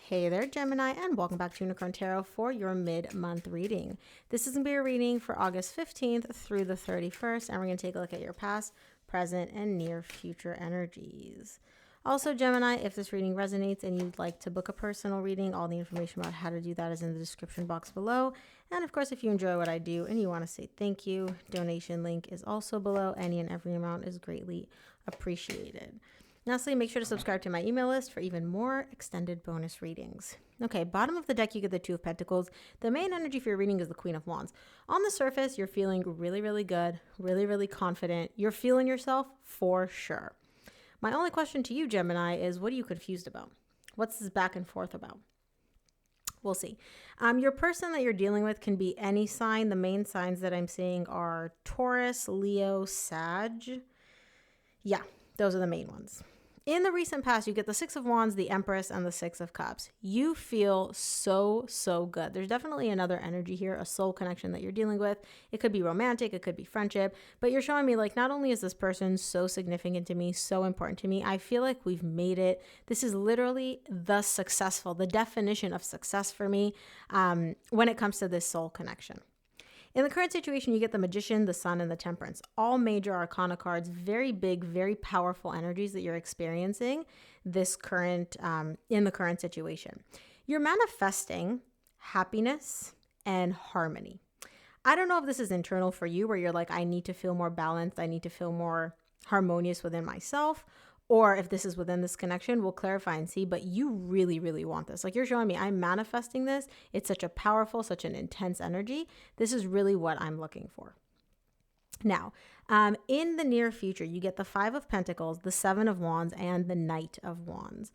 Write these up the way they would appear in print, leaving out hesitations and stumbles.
Hey there, Gemini, and welcome back to Unicorn Tarot for your mid-month reading. This is going to be a reading for August 15th through the 31st, and we're going to take a look at your past, present, and near future energies. Also, Gemini, if this reading resonates and you'd like to book a personal reading, all the information about how to do that is in the description box below. And of course, if you enjoy what I do and you want to say thank you, donation link is also below. Any and every amount is greatly appreciated. Lastly, make sure to subscribe to my email list for even more extended bonus readings. Okay, bottom of the deck, you get the Two of Pentacles. The main energy for your reading is the Queen of Wands. On the surface, you're feeling really, really good, really, really confident. You're feeling yourself for sure. My only question to you, Gemini, is what are you confused about? What's this back and forth about? We'll see. Your person that you're dealing with can be any sign. The main signs that I'm seeing are Taurus, Leo, Sag. Yeah, those are the main ones. In the recent past, you get the Six of Wands, the Empress, and the Six of Cups. You feel so good. There's definitely another energy here, a soul connection that you're dealing with. It could be romantic, it could be friendship, but you're showing me like not only is this person so significant to me, so important to me, I feel like we've made it. This is literally the definition of success for me when it comes to this soul connection. In the current situation, you get the Magician, the Sun, and the Temperance. All major arcana cards, very big, very powerful energies that you're experiencing in the current situation. You're manifesting happiness and harmony. I don't know if this is internal for you, where you're like, I need to feel more balanced, I need to feel more harmonious within myself, or if this is within this connection, we'll clarify and see, but you really, really want this. Like you're showing me, I'm manifesting this. It's such a powerful, such an intense energy. This is really what I'm looking for. Now, in the near future, you get the Five of Pentacles, the Seven of Wands, and the Knight of Wands.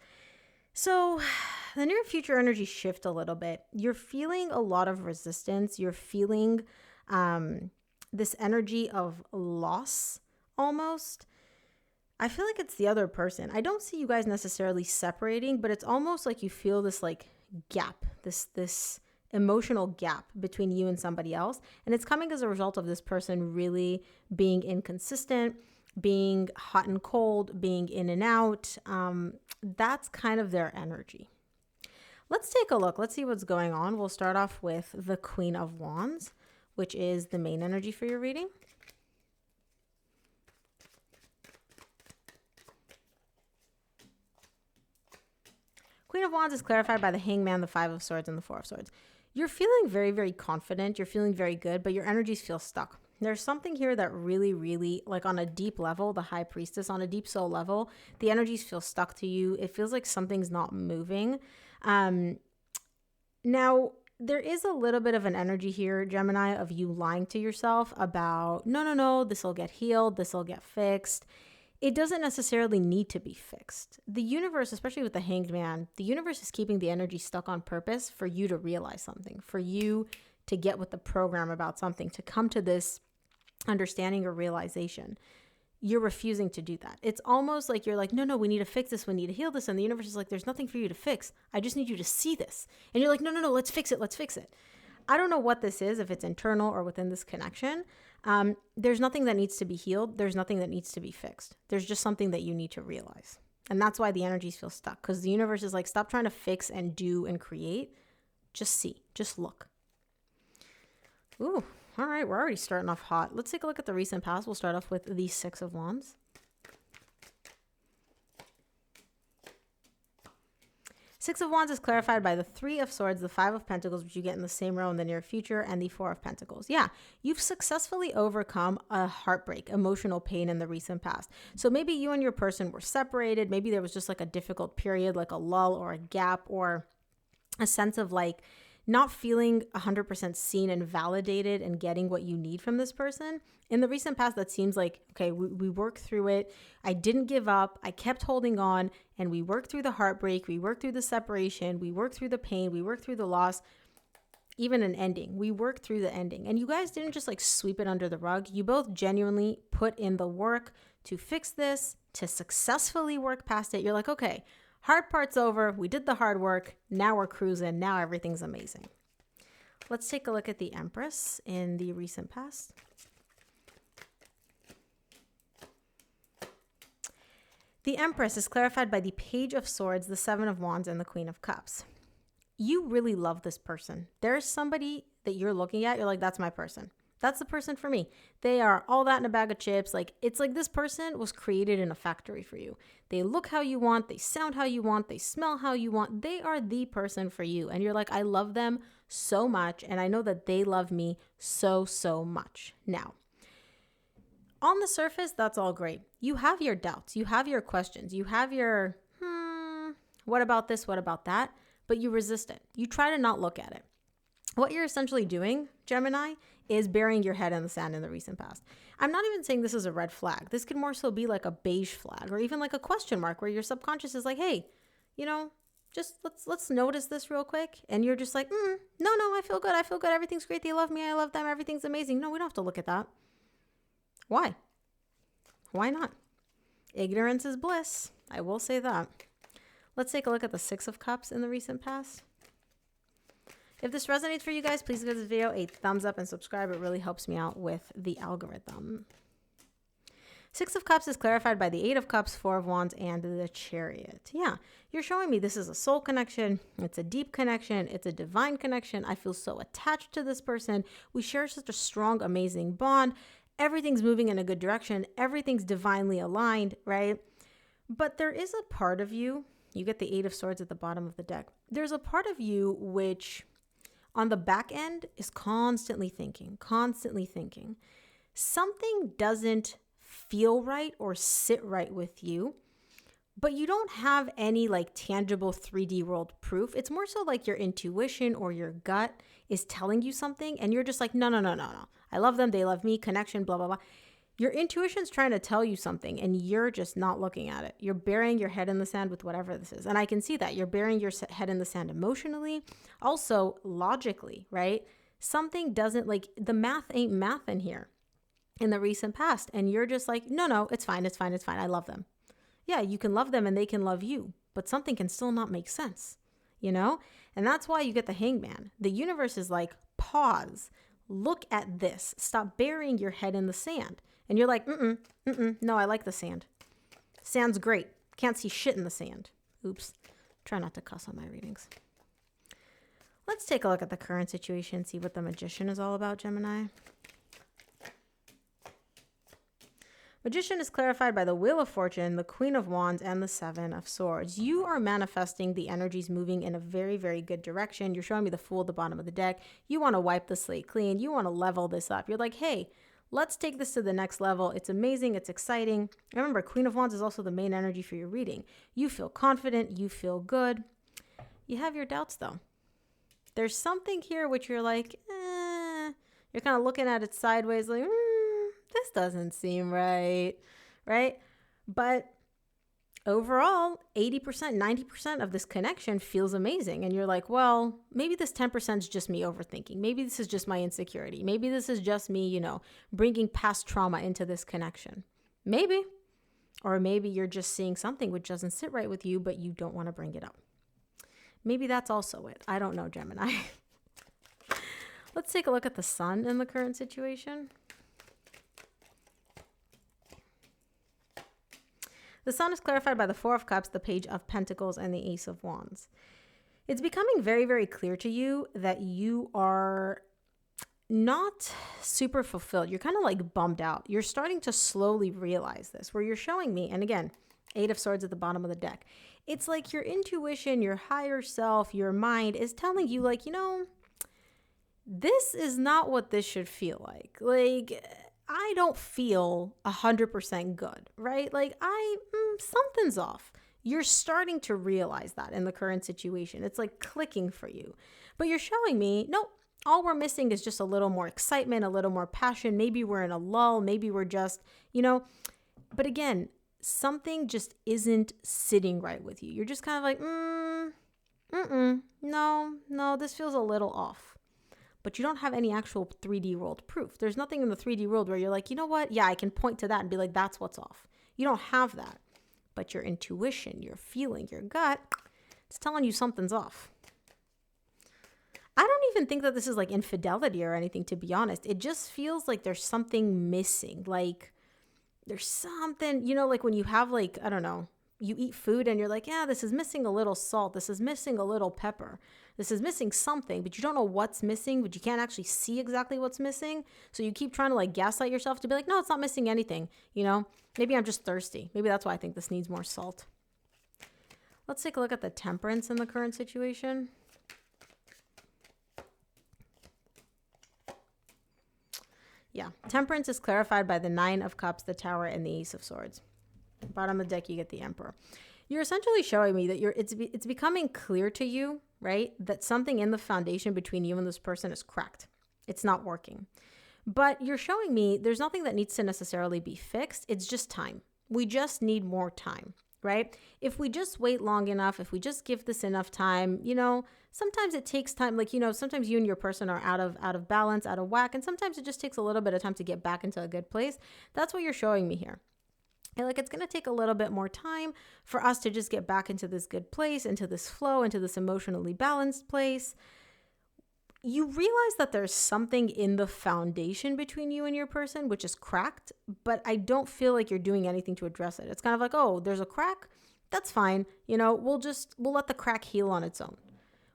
So the near future energy shift a little bit. You're feeling a lot of resistance. You're feeling this energy of loss almost. I feel like it's the other person. I don't see you guys necessarily separating, but it's almost like you feel this like gap, this emotional gap between you and somebody else. And it's coming as a result of this person really being inconsistent, being hot and cold, being in and out. That's kind of their energy. Let's take a look. Let's see what's going on. We'll start off with the Queen of Wands, which is the main energy for your reading. Queen of Wands is clarified by the Hangman, the Five of Swords, and the Four of Swords. You're feeling very, very confident. You're feeling very good, but your energies feel stuck. There's something here that really, really, like on a deep level, the High Priestess, on a deep soul level, the energies feel stuck to you. It feels like something's not moving. Now, there is a little bit of an energy here, Gemini, of you lying to yourself about, no, this will get healed, this will get fixed. It doesn't necessarily need to be fixed. The universe, especially with the Hanged Man, the universe is keeping the energy stuck on purpose for you to realize something, for you to get with the program about something, to come to this understanding or realization. You're refusing to do that. It's almost like you're like, no, we need to fix this. We need to heal this. And the universe is like, there's nothing for you to fix. I just need you to see this. And you're like, no, let's fix it. I don't know what this is, if it's internal or within this connection. There's nothing that needs to be healed. There's nothing that needs to be fixed. There's just something that you need to realize. And that's why the energies feel stuck, because the universe is like, stop trying to fix and do and create. Just see, just look. Ooh, all right, we're already starting off hot. Let's take a look at the recent past. We'll start off with the Six of Wands. Six of Wands is clarified by the Three of Swords, the Five of Pentacles, which you get in the same row in the near future, and the Four of Pentacles. Yeah, you've successfully overcome a heartbreak, emotional pain in the recent past. So maybe you and your person were separated. Maybe there was just like a difficult period, like a lull or a gap, or a sense of like not feeling 100% seen and validated and getting what you need from this person. In the recent past, that seems like, okay, we worked through it. I didn't give up. I kept holding on, and we worked through the heartbreak. We worked through the separation. We worked through the pain. We worked through the loss, even an ending. We worked through the ending. And you guys didn't just like sweep it under the rug. You both genuinely put in the work to fix this, to successfully work past it. You're like, okay, hard part's over. We did the hard work. Now we're cruising. Now everything's amazing. Let's take a look at the Empress in the recent past. The Empress is clarified by the Page of Swords, the Seven of Wands, and the Queen of Cups. you really love this person. There's somebody that you're looking at, you're like, that's my person. That's the person for me. They are all that in a bag of chips. Like, it's like this person was created in a factory for you. They look how you want. They sound how you want. They smell how you want. They are the person for you. And you're like, I love them so much. And I know that they love me so, so much. Now, on the surface, that's all great. You have your doubts. You have your questions. You have your, what about this? What about that? But you resist it. You try to not look at it. What you're essentially doing, Gemini, is burying your head in the sand in the recent past. I'm not even saying this is a red flag. This could more so be like a beige flag or even like a question mark where your subconscious is like, hey, just let's notice this real quick. And you're just like, no, I feel good. I feel good. Everything's great. They love me. I love them. Everything's amazing. No, we don't have to look at that. Why? Why not? Ignorance is bliss. I will say that. Let's take a look at the Six of Cups in the recent past. If this resonates for you guys, please give this video a thumbs up and subscribe. It really helps me out with the algorithm. Six of Cups is clarified by the Eight of Cups, Four of Wands, and the Chariot. Yeah, you're showing me this is a soul connection. It's a deep connection. It's a divine connection. I feel so attached to this person. We share such a strong, amazing bond. Everything's moving in a good direction. Everything's divinely aligned, right? But there is a part of you, you get the Eight of Swords at the bottom of the deck. There's a part of you which on the back end is constantly thinking. Something doesn't feel right or sit right with you, but you don't have any like tangible 3D world proof. It's more so like your intuition or your gut is telling you something and you're just like, no. I love them. They love me. Connection, blah, blah, blah. Your intuition's trying to tell you something and you're just not looking at it. You're burying your head in the sand with whatever this is. And I can see that. You're burying your head in the sand emotionally, also logically, right? Something doesn't like the math ain't math in here in the recent past. And you're just like, no, it's fine. I love them. Yeah, you can love them and they can love you, but something can still not make sense, And that's why you get the Hangman. The universe is like, pause, look at this, stop burying your head in the sand. And you're like, no, I like the sand. Sand's great. Can't see shit in the sand. Oops. Try not to cuss on my readings. Let's take a look at the current situation, see what the Magician is all about, Gemini. Magician is clarified by the Wheel of Fortune, the Queen of Wands, and the Seven of Swords. You are manifesting the energies moving in a very, very good direction. You're showing me the Fool at the bottom of the deck. You want to wipe the slate clean. You want to level this up. You're like, hey, let's take this to the next level. It's amazing. It's exciting. Remember, Queen of Wands is also the main energy for your reading. You feel confident. You feel good. You have your doubts, though. There's something here which you're like, You're kind of looking at it sideways like, this doesn't seem right, right? But overall, 80%, 90% of this connection feels amazing. And you're like, well, maybe this 10% is just me overthinking. Maybe this is just my insecurity. Maybe this is just me, bringing past trauma into this connection. Maybe. Or maybe you're just seeing something which doesn't sit right with you, but you don't want to bring it up. Maybe that's also it. I don't know, Gemini. Let's take a look at the Sun in the current situation. The Sun is clarified by the Four of Cups, the Page of Pentacles, and the Ace of Wands. It's becoming very, very clear to you that you are not super fulfilled. You're kind of like bummed out. You're starting to slowly realize this, where you're showing me, and again, Eight of Swords at the bottom of the deck. It's like your intuition, your higher self, your mind is telling you like, this is not what this should feel like. Like, I don't feel 100% good, right? Like something's off. You're starting to realize that in the current situation. It's like clicking for you, but you're showing me, nope, all we're missing is just a little more excitement, a little more passion. Maybe we're in a lull. Maybe we're just, but again, something just isn't sitting right with you. You're just kind of like, no, this feels a little off. But you don't have any actual 3D world proof. There's nothing in the 3D world where you're like, you know what? Yeah, I can point to that and be like, that's what's off. You don't have that. But your intuition, your feeling, your gut, it's telling you something's off. I don't even think that this is like infidelity or anything, to be honest. It just feels like there's something missing. Like there's something, like when you have like, I don't know, You eat food and you're like, yeah, this is missing a little salt. This is missing a little pepper. This is missing something, but you don't know what's missing, but you can't actually see exactly what's missing. So you keep trying to like gaslight yourself to be like, no, it's not missing anything. You know, maybe I'm just thirsty. Maybe that's why I think this needs more salt. Let's take a look at the temperance in the current situation. Yeah, temperance is clarified by the 9 of Cups, the Tower, and the Ace of Swords. Bottom of the deck, you get the Emperor. You're essentially showing me that it's becoming clear to you, right, that something in the foundation between you and this person is cracked. It's not working. But you're showing me there's nothing that needs to necessarily be fixed. It's just time. We just need more time, right? If we just wait long enough, if we just give this enough time, you know, sometimes it takes time. Like, you know, sometimes you and your person are out of balance, out of whack, and sometimes it just takes a little bit of time to get back into a good place. That's what you're showing me here. And like, it's going to take a little bit more time for us to just get back into this good place, into this flow, into this emotionally balanced place. You realize that there's something in the foundation between you and your person, which is cracked, but I don't feel like you're doing anything to address it. It's kind of like, oh, there's a crack. That's fine. You know, we'll let the crack heal on its own.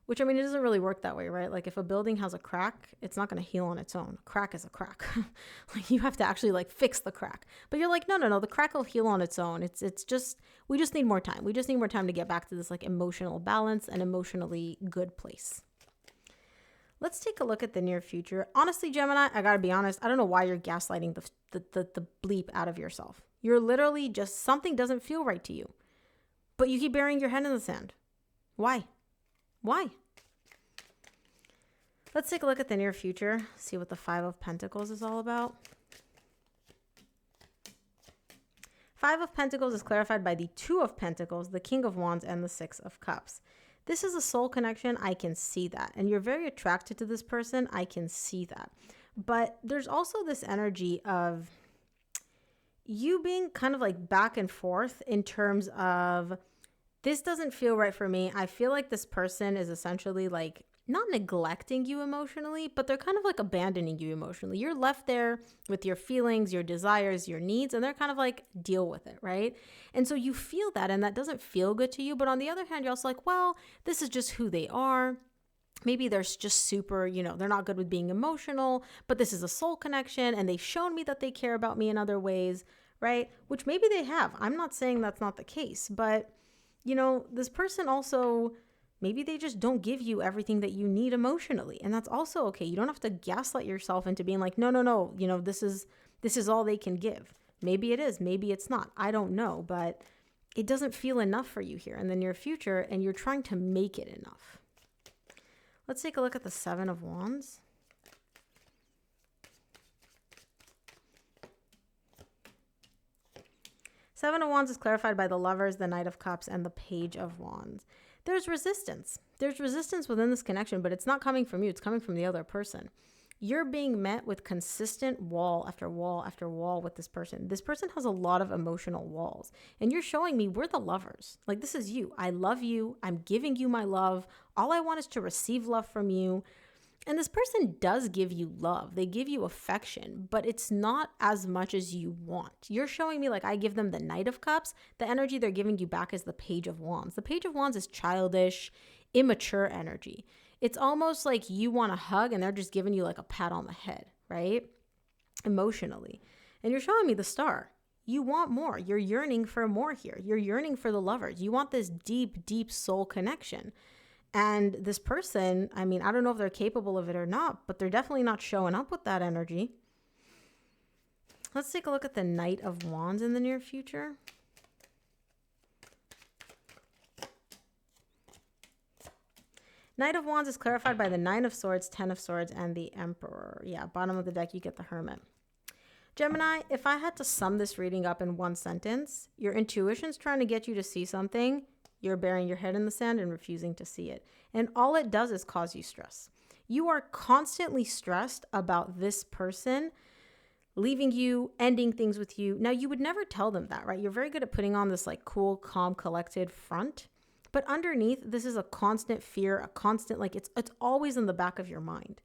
Which, I mean, it doesn't really work that way, right? Like if a building has a crack, it's not going to heal on its own. A crack is a crack. Like you have to actually like fix the crack. But you're like, no, the crack will heal on its own. It's just, we just need more time. We just need more time to get back to this like emotional balance and emotionally good place. Let's take a look at the near future. Honestly, Gemini, I got to be honest. I don't know why you're gaslighting the bleep out of yourself. You're literally just, something doesn't feel right to you. But you keep burying your head in the sand. Why? Why? Let's take a look at the near future, see what the 5 of Pentacles is all about. 5 of Pentacles is clarified by the 2 of Pentacles, the King of Wands, and the 6 of Cups. This is a soul connection. I can see that. And you're very attracted to this person. I can see that. But there's also this energy of you being kind of like back and forth in terms of, this doesn't feel right for me. I feel like this person is essentially like not neglecting you emotionally, but they're kind of like abandoning you emotionally. You're left there with your feelings, your desires, your needs, and they're kind of like, deal with it, right? And so you feel that, and that doesn't feel good to you. But on the other hand, you're also like, well, this is just who they are. Maybe they're just super, you know, they're not good with being emotional, but this is a soul connection, and they've shown me that they care about me in other ways, right? Which maybe they have. I'm not saying that's not the case, but you know, this person also, maybe they just don't give you everything that you need emotionally. And that's also okay. You don't have to gaslight yourself into being like, no, you know, this is all they can give. Maybe it is, maybe it's not. I don't know, but it doesn't feel enough for you here in the near future, and you're trying to make it enough. Let's take a look at the 7 of Wands. Seven of Wands is clarified by the Lovers, the Knight of Cups, and the Page of Wands. There's resistance. There's resistance within this connection, but it's not coming from you. It's coming from the other person. You're being met with consistent wall after wall after wall with this person. This person has a lot of emotional walls. And you're showing me we're the lovers. Like, this is you. I love you. I'm giving you my love. All I want is to receive love from you. And this person does give you love. They give you affection, but it's not as much as you want. You're showing me like I give them the Knight of Cups. The energy they're giving you back is the Page of Wands. The Page of Wands is childish, immature energy. It's almost like you want a hug and they're just giving you like a pat on the head, right? Emotionally. And you're showing me the Star. You want more. You're yearning for more here. You're yearning for the lovers. You want this deep, deep soul connection. And this person, I mean, I don't know if they're capable of it or not, but they're definitely not showing up with that energy. Let's take a look at the Knight of Wands in the near future. Knight of Wands is clarified by the 9 of Swords, 10 of Swords, and the Emperor. Yeah, bottom of the deck, you get the Hermit. Gemini, if I had to sum this reading up in one sentence, your intuition's trying to get you to see something. You're burying your head in the sand and refusing to see it. And all it does is cause you stress. You are constantly stressed about this person leaving you, ending things with you. Now, you would never tell them that, right? You're very good at putting on this like cool, calm, collected front. But underneath, this is a constant fear, a constant, like it's always in the back of your mind,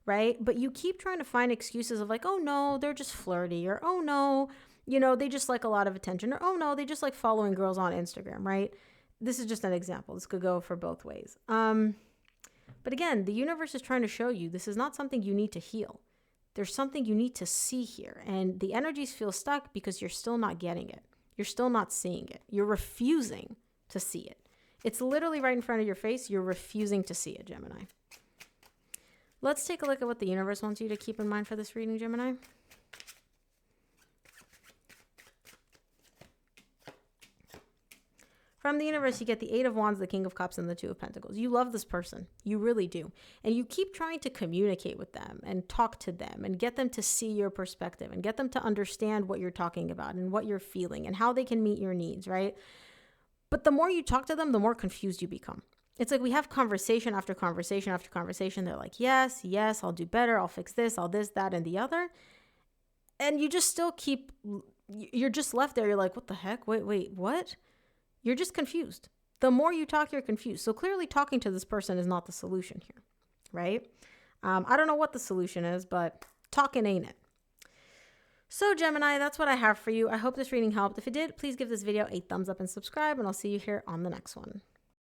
right? But you keep trying to find excuses of like, oh no, they're just flirty, or oh no, you know, they just like a lot of attention, or, oh no, they just like following girls on Instagram, right? This is just an example. This could go for both ways. But again, the universe is trying to show you this is not something you need to heal. There's something you need to see here. And the energies feel stuck because you're still not getting it. You're still not seeing it. You're refusing to see it. It's literally right in front of your face. You're refusing to see it, Gemini. Let's take a look at what the universe wants you to keep in mind for this reading, Gemini. From the universe, you get the Eight of Wands, the King of Cups, and the Two of Pentacles. You love this person. You really do. And you keep trying to communicate with them and talk to them and get them to see your perspective and get them to understand what you're talking about and what you're feeling and how they can meet your needs, right? But the more you talk to them, the more confused you become. It's like we have conversation after conversation after conversation. They're like, yes, yes, I'll do better. I'll fix this, I'll this, that, and the other. And you just still keep, you're just left there. You're like, what the heck? Wait, what? You're just confused. The more you talk, you're confused. So clearly talking to this person is not the solution here, right? I don't know what the solution is, but talking ain't it. So Gemini, that's what I have for you. I hope this reading helped. If it did, please give this video a thumbs up and subscribe, and I'll see you here on the next one.